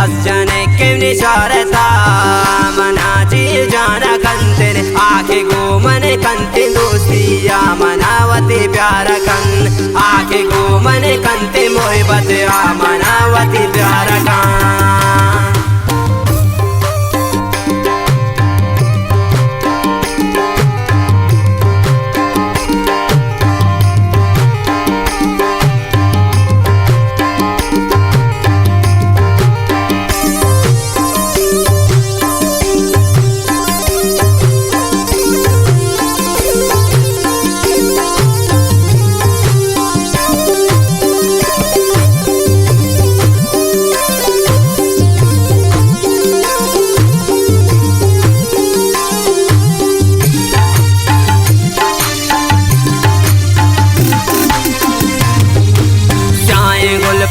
असजने केमनी शारता मनाची जाना कंतेन आखे गो मन कंते दोस्तिया मनावती प्यार कन आखे गो मन कंते मोहब्बत मनावती प्यार कन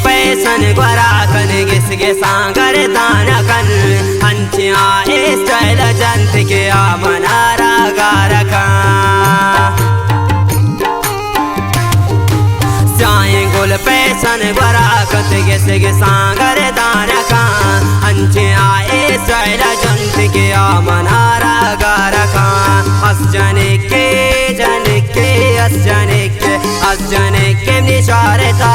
पैसन ग्वरा कन गिसगे सांगर दाना कन हंचिया स्टाइल जंत के मनारा गारका चाहे गोल पैसन ग्वरा कत गिसगे सांगर दाना का हंचिया स्टाइल जंत के मनारा गारका असजने के जन के असजने के निशारता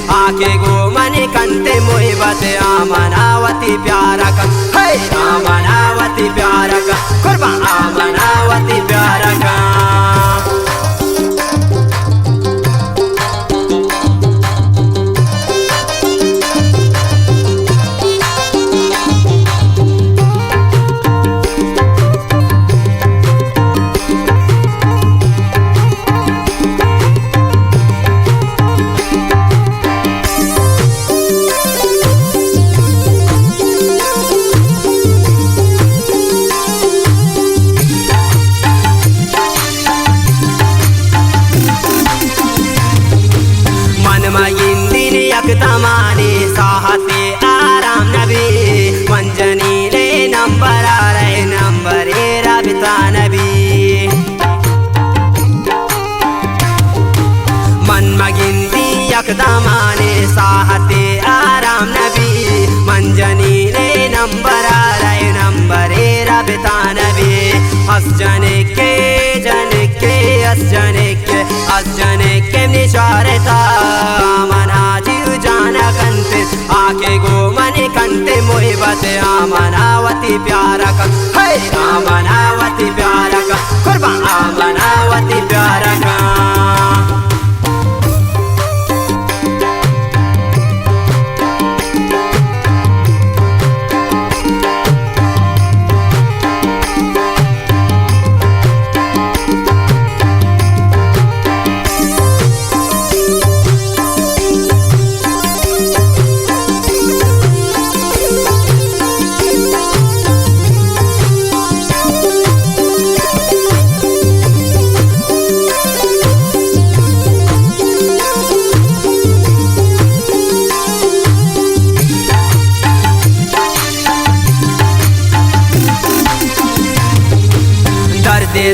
आके गो मन कंते मोहब्बत मनावती प्यार का मनावती प्यार का कुर्बा मनावती प्यार का तमानी साहते आराम नबी मंजनी ले नंबर आ रहे नंबर राबिता नबी मन मगिंदी यकदमाने साहते आराम नबी मंजनी ले नंबर आ रहे नंबर राबिता नबी असजने के जन के असजने के निशारता मनाजी जाना कंते आके गो मन कंते मोहब्बत मनावती प्यार का मनावती प्यार का कुर्बा मनावती प्यार का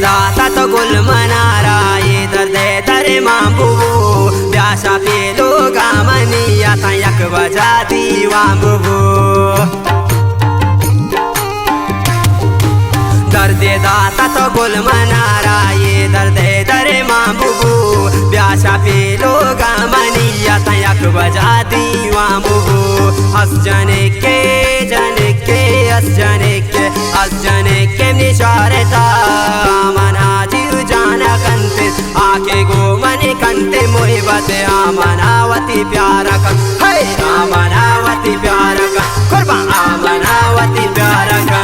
दाता तो गुल मनारा ये दर्द दरे मांबू प्यासा पे लोग मनिया तयक बजा दीवांबू दर्द दाता तो गुल मनारा ये दर्द दरे मांबू प्यासा पे लोग मनिया तयक बजा दीवांबू असजने के जन के असजने के निशारता मनाजी जाना कंते आके गो मन कंते मोहब्बत मनावती प्यार का मनावती प्यार का कुर्बा मनावती प्यार का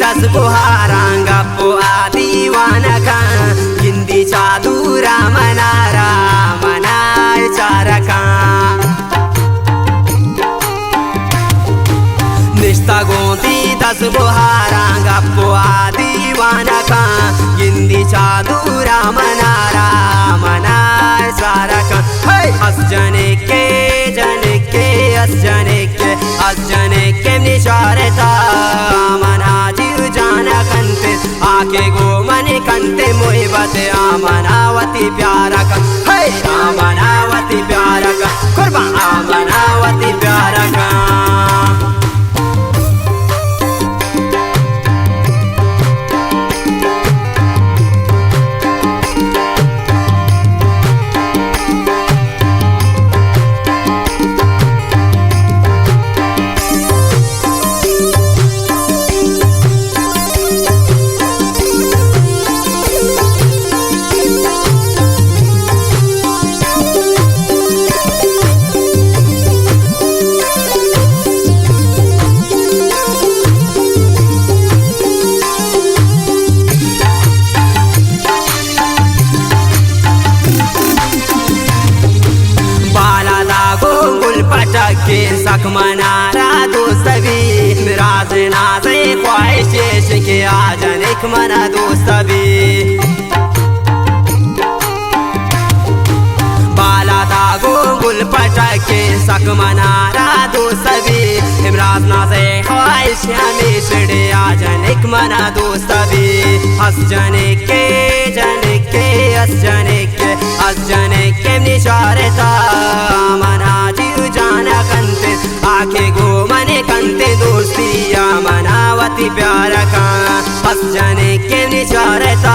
das buharanga po adiwana kan hindi chadu अस बुहारा गप्पो दीवाना का गिंदी चादूरा मनारा मनार सारा का अस जने के अस जने के निशारता मना जीव जाना कंते आके गो मने कंते मोहब्बत आमनावती प्यारा का आमनावती प्यारा का कुर्बा आमनावती प्यारा का के सख मनारा दोस्त भी राज नाजे ख्वाहिश के आजन एक मना दोस्त भी बाला दागो गुल पटके सख मनारा दोस्त भी इमराज नाजे ख्वाहिश हमेशा आजन एक मना दोस्त भी हस जने के अस जने के निशारता मना जीव जाना कंते आखे गो मने कंते दोस्ती मनावती प्यारा का हस जने के निशारता